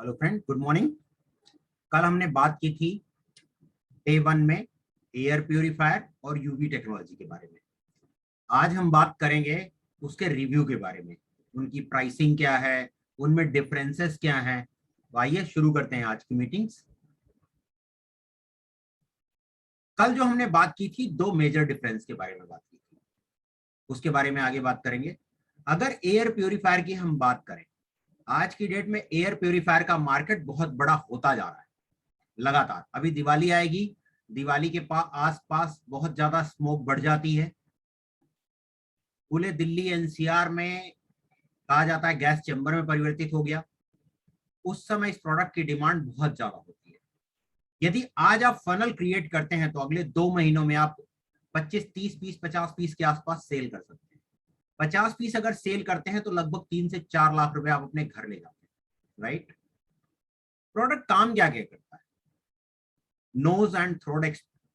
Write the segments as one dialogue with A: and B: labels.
A: Hello friend, good morning. कल हमने बात की थी डे 1 में एयर प्यूरिफायर और यूवी टेक्नोलॉजी के बारे में। आज हम बात करेंगे उसके रिव्यू के बारे में, उनकी प्राइसिंग क्या है, उनमें डिफरेंसेस क्या हैं। तो आइए शुरू करते हैं आज की मीटिंग्स। कल जो हमने बात की थी, दो मेजर डिफरेंस के बारे में बात की थी, उसके बारे में आगे बात करेंगे। अगर एयर प्यूरिफायर की हम बात करें, आज की डेट में एयर प्यूरिफायर का मार्केट बहुत बड़ा होता जा रहा है लगातार। अभी दिवाली आएगी, दिवाली के आसपास बहुत ज्यादा स्मोक बढ़ जाती है। पूरे दिल्ली एनसीआर में कहा जाता है गैस चैम्बर में परिवर्तित हो गया। उस समय इस प्रोडक्ट की डिमांड बहुत ज्यादा होती है। यदि आज आप फनल क्रिएट करते हैं तो अगले 2 महीनों में आप 25, 30 पीस, 50 पीस के आसपास सेल कर सकते हैं। 50 पीस अगर सेल करते हैं तो लगभग 3 से 4 लाख रुपए आप अपने घर ले जाते हैं, राइट। प्रोडक्ट काम क्या क्या करता है? नोज एंड थ्रोट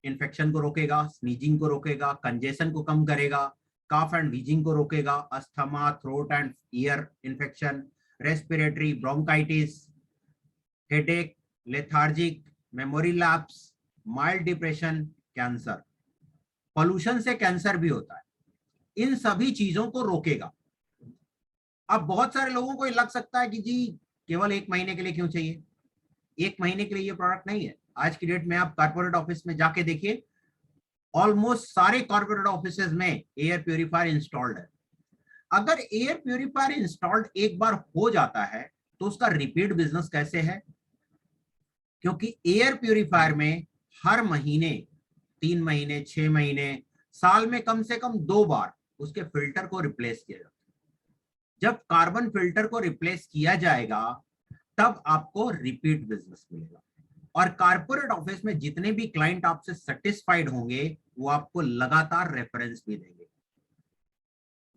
A: इन्फेक्शन को रोकेगा, स्नीजिंग को रोकेगा, कंजेशन को कम करेगा, कफ एंड वीजिंग को रोकेगा, asthma, throat and ear infection, respiratory bronchitis, headache, lethargic, memory lapse, mild depression, cancer. Pollution से कैंसर भी होता है, इन सभी चीजों को रोकेगा। अब बहुत सारे लोगों को ये लग सकता है कि जी केवल 1 महीने के लिए क्यों चाहिए? 1 महीने के लिए ये प्रोडक्ट नहीं है। आज की डेट में आप कॉर्पोरेट ऑफिस में जाके देखिए, ऑलमोस्ट सारे कॉर्पोरेट ऑफिसेज में एयर प्यूरिफायर इंस्टॉल्ड है। अगर एयर प्यूरिफायर इंस्टॉल्ड एक बार हो जाता है तो उसका रिपीट बिजनेस कैसे है? क्योंकि एयर प्यूरिफायर में हर महीने, 3 महीने, 6 महीने, साल में कम से कम 2 बार उसके फिल्टर को रिप्लेस किया जाता है। जब कार्बन फिल्टर को रिप्लेस किया जाएगा तब आपको रिपीट बिजनेस मिलेगा। और कारपोरेट ऑफिस में जितने भी क्लाइंट आपसे सेटिस्फाइड होंगे वो आपको लगातार रेफरेंस भी देंगे।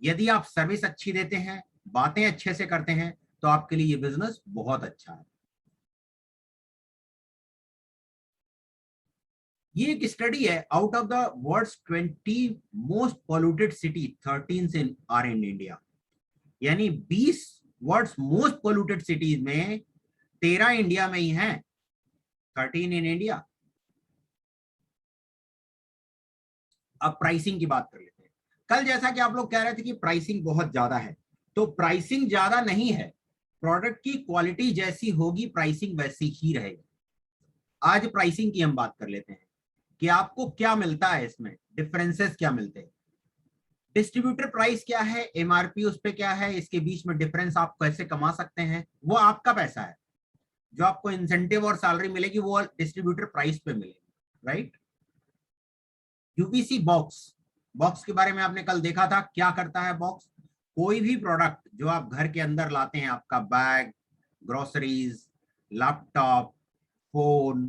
A: यदि आप सर्विस अच्छी देते हैं, बातें अच्छे से करते हैं, तो आपके लिए ये बिजनेस बहुत अच्छा है। ये एक स्टडी है, out of the world's 20 most polluted city, 13 are in India. यानी 20 वर्ल्ड्स मोस्ट पोल्यूटेड सिटीज में 13 इंडिया में ही हैं, 13 इन इंडिया। अब प्राइसिंग की बात कर लेते हैं। कल जैसा कि आप लोग कह रहे थे कि प्राइसिंग बहुत ज्यादा है, तो प्राइसिंग ज्यादा नहीं है। प्रोडक्ट की क्वालिटी जैसी होगी प्राइसिंग वैसी ही रहेगी। आज प्राइसिंग की हम बात कर लेते हैं कि आपको क्या मिलता है, इसमें डिफरेंसेस क्या मिलते हैं। डिस्ट्रीब्यूटर प्राइस क्या है, एमआरपी उस पे क्या है, इसके बीच में डिफरेंस आप कैसे कमा सकते हैं, वो आपका पैसा है। जो आपको इंसेंटिव और सैलरी मिलेगी वो डिस्ट्रीब्यूटर प्राइस पे मिलेगी, राइट। यूपीसी बॉक्स, बॉक्स के बारे में आपने कल देखा था क्या करता है बॉक्स। कोई भी प्रोडक्ट जो आप घर के अंदर लाते हैं, आपका bag, groceries, laptop, phone,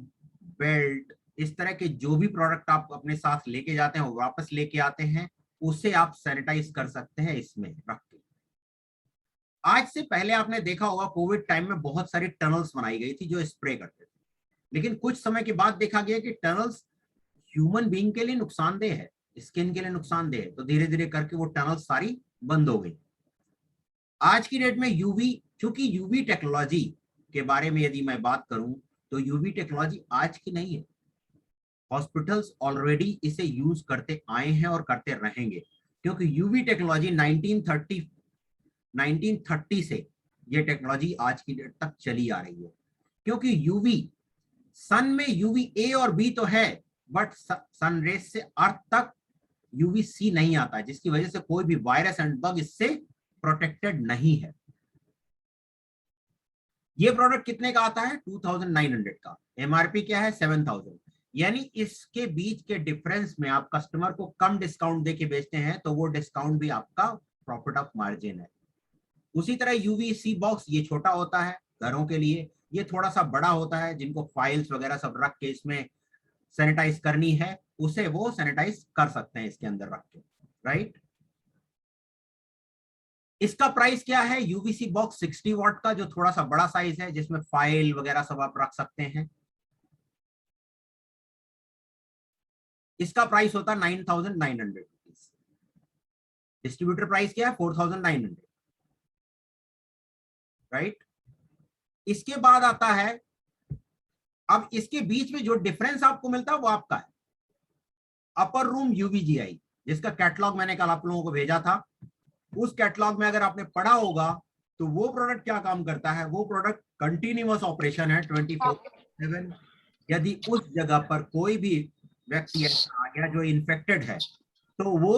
A: belt, इस तरह के जो भी प्रोडक्ट आप अपने साथ लेके जाते हैं, वो वापस लेके आते हैं, उसे आप सैनिटाइज कर सकते हैं इसमें रख के। आज से पहले आपने देखा होगा कोविड टाइम में बहुत सारी टनल्स बनाई गई थी जो स्प्रे करते थे, लेकिन कुछ समय के बाद देखा गया कि टनल्स ह्यूमन बीइंग के लिए नुकसानदेह है, स्किन के लिए नुकसानदेह है, तो धीरे धीरे करके वो टनल सारी बंद हो गई। आज की डेट में यूवी, क्योंकि यूवी टेक्नोलॉजी के बारे में यदि मैं बात करूं तो यूवी टेक्नोलॉजी आज की नहीं है। हॉस्पिटल्स ऑलरेडी इसे यूज करते आए हैं और करते रहेंगे, क्योंकि यूवी टेक्नोलॉजी 1930 से ये टेक्नोलॉजी आज की डेट तक चली आ रही है। क्योंकि यूवी, सन में यूवी ए और बी तो है, बट सन रेस से अर्थ तक यूवी सी नहीं आता है, जिसकी वजह से कोई भी वायरस एंड बग इससे प्रोटेक्टेड नहीं है। ये प्रोडक्ट कितने का आता है? 2900 का। एमआरपी क्या है? 7000। यानी इसके बीच के डिफरेंस में आप कस्टमर को कम डिस्काउंट देके बेचते हैं तो वो डिस्काउंट भी आपका प्रॉफिट ऑफ मार्जिन है। उसी तरह यूवीसी बॉक्स, ये छोटा होता है घरों के लिए, ये थोड़ा सा बड़ा होता है जिनको फाइल्स वगैरह सब रख के इसमें सैनिटाइज करनी है, उसे वो सैनिटाइज कर सकते हैं इसके अंदर रख के, राइट। इसका प्राइस क्या है? यूवीसी बॉक्स 60 वॉट का, जो थोड़ा सा बड़ा साइज है, जिसमें फाइल वगैरह सब आप रख सकते हैं, इसका प्राइस होता है 9900 रुपीज। डिस्ट्रीब्यूटर प्राइस क्या है? 4900, राइट। इसके बाद आता है, अब इसके बीच में जो डिफरेंस आपको मिलता है वो आपका है अपर रूम यूवीजीआई, जिसका कैटलॉग मैंने कल आप लोगों को भेजा था। उस कैटलॉग में अगर आपने पढ़ा होगा तो वो प्रोडक्ट क्या काम करता है, वो प्रोडक्ट कंटिन्यूअस ऑपरेशन है 24/7। यदि उस जगह पर कोई भी व्यक्ति ऐसा आ गया जो इन्फेक्टेड है तो वो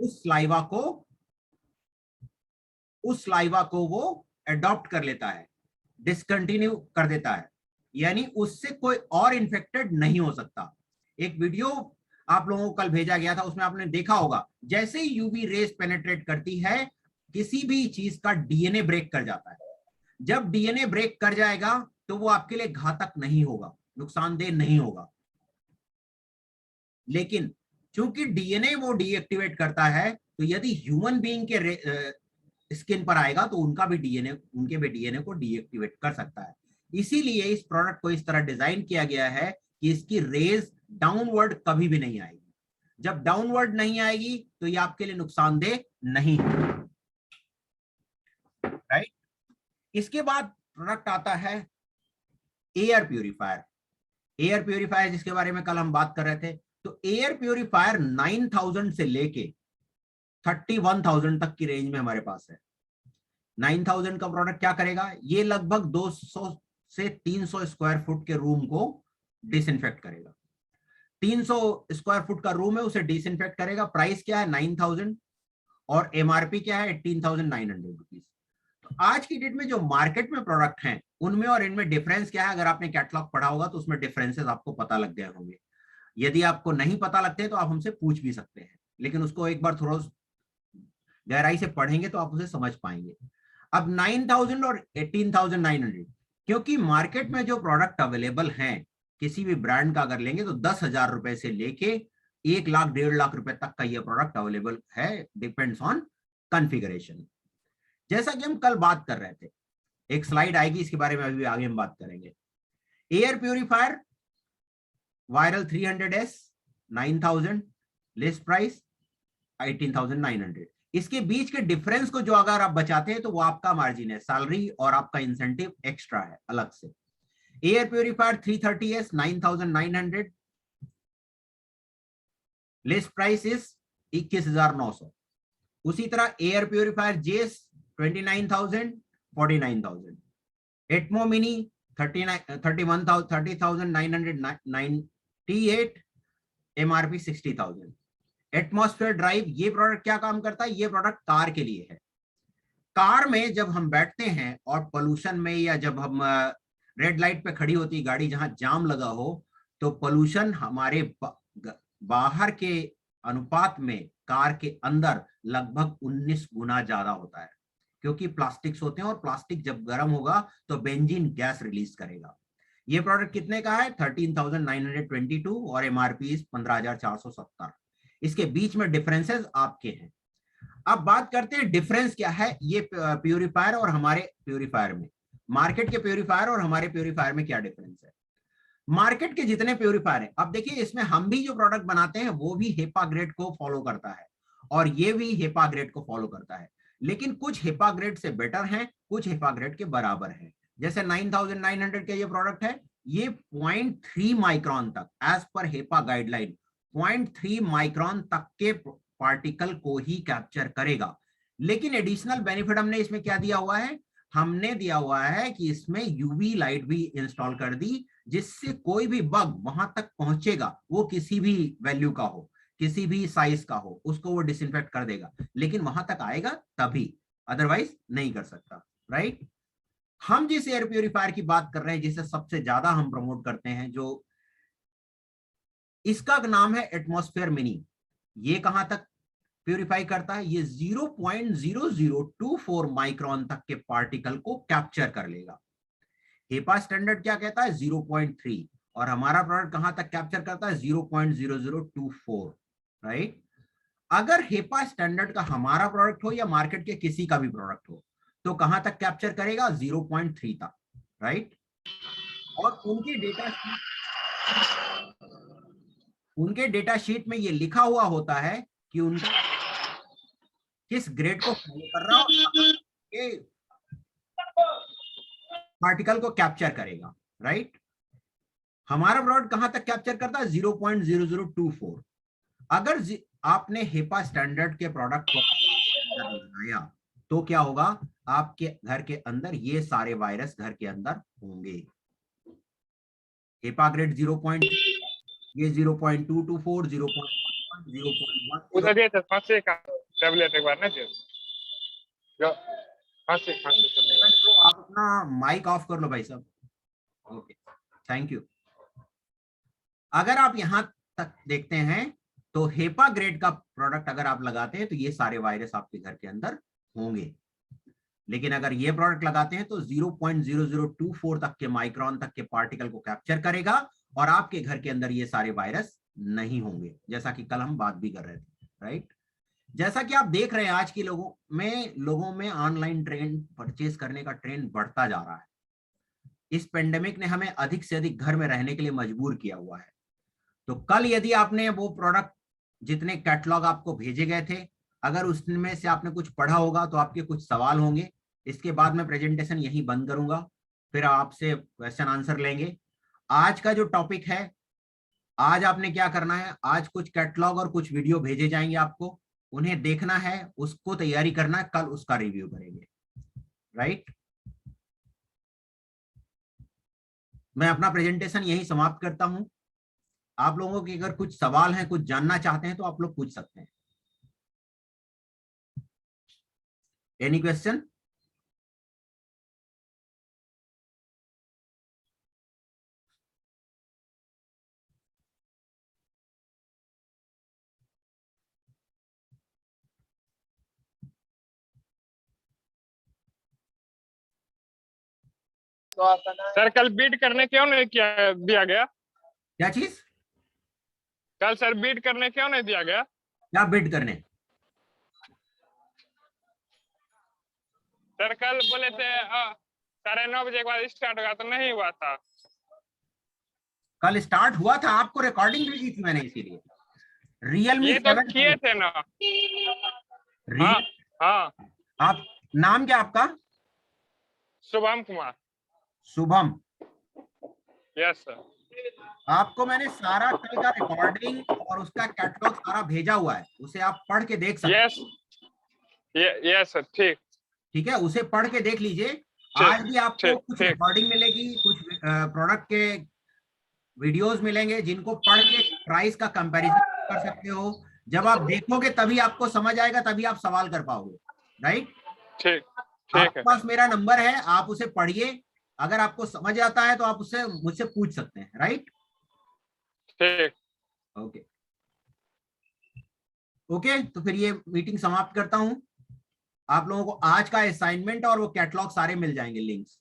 A: उस लाइवा को वो अडॉप्ट कर लेता है, डिसकंटिन्यू कर देता है, यानी उससे कोई और इन्फेक्टेड नहीं हो सकता। एक वीडियो आप लोगों को कल भेजा गया था, उसमें आपने देखा होगा जैसे ही यूवी रेस पेनेट्रेट करती है किसी भी चीज का डीएनए ब्रेक कर जाता है। जब डीएनए ब्रेक कर जाएगा तो वो आपके लिए घातक नहीं होगा, नुकसानदेह नहीं होगा। लेकिन चूंकि डीएनए वो डीएक्टिवेट करता है, तो यदि ह्यूमन बीइंग के स्किन पर आएगा तो उनके भी डीएनए को डीएक्टिवेट कर सकता है। इसीलिए इस प्रोडक्ट को इस तरह डिजाइन किया गया है कि इसकी रेज डाउनवर्ड कभी भी नहीं आएगी। जब डाउनवर्ड नहीं आएगी तो ये आपके लिए नुकसानदेह नहीं है, राइट। इसके बाद प्रोडक्ट आता है एयर प्यूरिफायर। एयर प्यूरिफायर जिसके बारे में कल हम बात कर रहे थे, तो एयर प्यूरिफायर 9000 से लेके 31,000 तक की रेंज में हमारे पास है। 9000 का प्रोडक्ट क्या करेगा, ये लगभग 200 से 300 स्क्वायर फुट के रूम को डिसइंफेक्ट करेगा। 300 स्क्वायर फुट का रूम है, उसे डिसइंफेक्ट करेगा। प्राइस क्या है 9000 और एमआरपी क्या है 18,900 रुपीज। तो आज की डेट में जो मार्केट में प्रोडक्ट हैं उनमें और इनमें डिफरेंस क्या है, अगर आपने कैटलॉग पढ़ा होगा तो उसमें डिफरेंसेस आपको पता लग गए होंगे। यदि आपको नहीं पता लगते तो आप हमसे पूछ भी सकते हैं, लेकिन उसको एक बार थोड़ा गहराई से पढ़ेंगे तो आप उसे समझ पाएंगे। अब 9000 और 18,900, क्योंकि मार्केट में जो प्रोडक्ट अवेलेबल हैं किसी भी ब्रांड का अगर लेंगे तो 10,000 रुपए से लेके 1 लाख 1.5 लाख रुपए तक का यह प्रोडक्ट अवेलेबल है, डिपेंड्स ऑन कॉन्फ़िगरेशन। जैसा कि हम कल बात कर रहे थे, एक स्लाइड आएगी इसके बारे में अभी आगे हम बात करेंगे। Air purifier viral 300S 9000, list price 18,900। इसके बीच के डिफरेंस को जो अगर आप बचाते हैं तो वो आपका मार्जिन है, सैलरी और आपका इंसेंटिव एक्स्ट्रा है अलग से। Air purifier 330S 9,900, list price is 21,900। उसी तरह एयर प्यूरिफायर जेस 29,000 49,000। एटमो मिनी 30,998, एमआरपी 60,000। एटमॉस्फेयर ड्राइव, ये प्रोडक्ट क्या काम करता है, ये प्रोडक्ट कार के लिए है। कार में जब हम बैठते हैं और पोल्यूशन में, या जब हम रेड लाइट पे खड़ी होती गाड़ी जहां जाम लगा हो, तो पोल्यूशन हमारे बाहर के अनुपात में कार के अंदर लगभग 19 गुना ज्यादा होता है, क्योंकि प्लास्टिक्स होते हैं और प्लास्टिक जब गर्म होगा तो बेंजीन गैस रिलीज करेगा। ये प्रोडक्ट कितने का है 13,922 और एमआरपी 15,470। इसके बीच में डिफरेंसेस आपके हैं। अब बात करते हैं डिफरेंस क्या है ये प्यूरिफायर और हमारे प्यूरिफायर में, मार्केट के प्यूरिफायर और हमारे प्यूरिफायर में क्या डिफरेंस है। मार्केट के जितने प्यूरिफायर है, अब देखिए इसमें हम भी जो प्रोडक्ट बनाते हैं वो भी हेपा ग्रेड को फॉलो करता है और ये भी हेपा ग्रेड को फॉलो करता है, लेकिन कुछ हेपा ग्रेड से बेटर हैं, कुछ हेपा ग्रेड के बराबर है। जैसे 9,900 का ये प्रोडक्ट है, ये 0.3 माइक्रॉन तक as per HEPA guideline 0.3 micron तक के पार्टिकल को ही कैप्चर करेगा। लेकिन एडिशनल बेनिफिट हमने इसमें क्या दिया हुआ है, हमने दिया हुआ है कि इसमें यूवी लाइट भी इंस्टॉल कर दी, जिससे कोई भी बग वहां तक पहुंचेगा, वो किसी भी वैल्यू का हो, किसी भी साइज का हो, उसको वो डिसइंफेक्ट कर देगा, लेकिन वहां तक आएगा तभी, अदरवाइज नहीं कर सकता, राइट। हम जिस एयर प्यूरिफायर की बात कर रहे हैं, जिसे सबसे ज्यादा हम प्रमोट करते हैं, जो इसका नाम है एटमॉस्फेयर मिनी। ये कहां तक प्यूरिफाई करता है, ये 0.0024 माइक्रॉन तक के पार्टिकल को कैप्चर कर लेगा। हेपा स्टैंडर्ड क्या कहता है 0.3, और हमारा प्रोडक्ट कहां तक कैप्चर करता है 0.0024, राइट। अगर हेपा स्टैंडर्ड का हमारा प्रोडक्ट हो या मार्केट के किसी का भी प्रोडक्ट हो तो कहां तक कैप्चर करेगा 0.3 तक, राइट। और उनके डेटा शीट में ये लिखा हुआ होता है कि उनका किस ग्रेड को फॉलो कर रहा हो। पार्टिकल को कैप्चर करेगा, राइट। हमारा प्रोडक्ट कहां तक कैप्चर करता है? 0.0024। अगर आपने हेपा स्टैंडर्ड के प्रोडक्ट को लगाया तो क्या होगा? आपके घर के अंदर ये सारे वायरस घर के अंदर होंगे। HEPA grade 0. ये 0.224, 0.1, 0.1।
B: उधर ये खांसी का टैबलेट एक बार ना दे जो खांसी
A: तो आप अपना माइक ऑफ कर लो भाई साहब। Okay, thank you. अगर आप यहां तक देखते हैं तो हेपा ग्रेड का प्रोडक्ट अगर आप लगाते हैं तो ये सारे वायरस आपके घर के अंदर होंगे। लेकिन अगर ये प्रोडक्ट लगाते हैं तो 0.0024 तक के माइक्रोन तक के पार्टिकल को कैप्चर करेगा और आपके घर के अंदर ये सारे वायरस नहीं होंगे, जैसा कि कल हम बात भी कर रहे थे, राइट। जैसा कि आप देख रहे हैं आज के लोगों में ऑनलाइन ट्रेंड परचेज करने का ट्रेंड बढ़ता जा रहा है। इस पेंडेमिक ने हमें अधिक से अधिक घर में रहने के लिए मजबूर किया हुआ है। तो कल यदि आपने वो प्रोडक्ट जितने कैटलॉग आपको भेजे गए थे, अगर उसमें से आपने कुछ पढ़ा होगा तो आपके कुछ सवाल होंगे। इसके बाद मैं प्रेजेंटेशन यहीं बंद करूंगा, फिर आपसे क्वेश्चन आंसर लेंगे। आज का जो टॉपिक है, आज आपने क्या करना है, आज कुछ कैटलॉग और कुछ वीडियो भेजे जाएंगे आपको, उन्हें देखना है, उसको तैयारी करना है, कल उसका रिव्यू करेंगे, राइट। मैं अपना प्रेजेंटेशन यही समाप्त करता हूं। आप लोगों के अगर कुछ सवाल हैं, कुछ जानना चाहते हैं तो आप लोग पूछ सकते हैं। Any question?
B: सर कल बीट करने क्यों नहीं किया दिया गया?
A: क्या चीज?
B: कल सर बीट करने क्यों नहीं दिया गया?
A: क्या बिड करने?
B: सर कल बोले थे 9:30 बजे के बाद स्टार्ट होगा, तो नहीं हुआ था।
A: कल स्टार्ट हुआ था, आपको रिकॉर्डिंग भेजी थी मैंने, इसीलिए। रियलमी
B: ये तो
A: 7
B: किए थे ना। हाँ हाँ।
A: आप, नाम क्या आपका?
B: शुभम कुमार।
A: शुभम।
B: Yes sir.
A: आपको मैंने सारा कल का रिकॉर्डिंग और उसका कैटलॉग सारा भेजा हुआ है, उसे आप पढ़ के देख सकते हैं।
B: Yes yes sir. ठीक
A: ठीक है, उसे पढ़ के देख लीजिए। आज भी आपको
B: ठीक
A: कुछ
B: ठीक।
A: रिकॉर्डिंग मिलेगी, कुछ प्रोडक्ट के वीडियोस मिलेंगे जिनको पढ़ के प्राइस का कंपैरिजन कर सकते हो। जब आप देखोगे तभी आपको समझ आएगा, तभी आप सवाल कर पाओगे, राइट।
B: ठीक ठीक
A: आपके
B: है।
A: पास मेरा नंबर है, आप उसे पढ़िए। अगर आपको समझ आता है तो आप उससे मुझसे पूछ सकते हैं, राइट।
B: ठीक।
A: ओके ओके, तो फिर ये मीटिंग समाप्त करता हूं। आप लोगों को आज का असाइनमेंट और वो कैटलॉग सारे मिल जाएंगे, लिंक्स।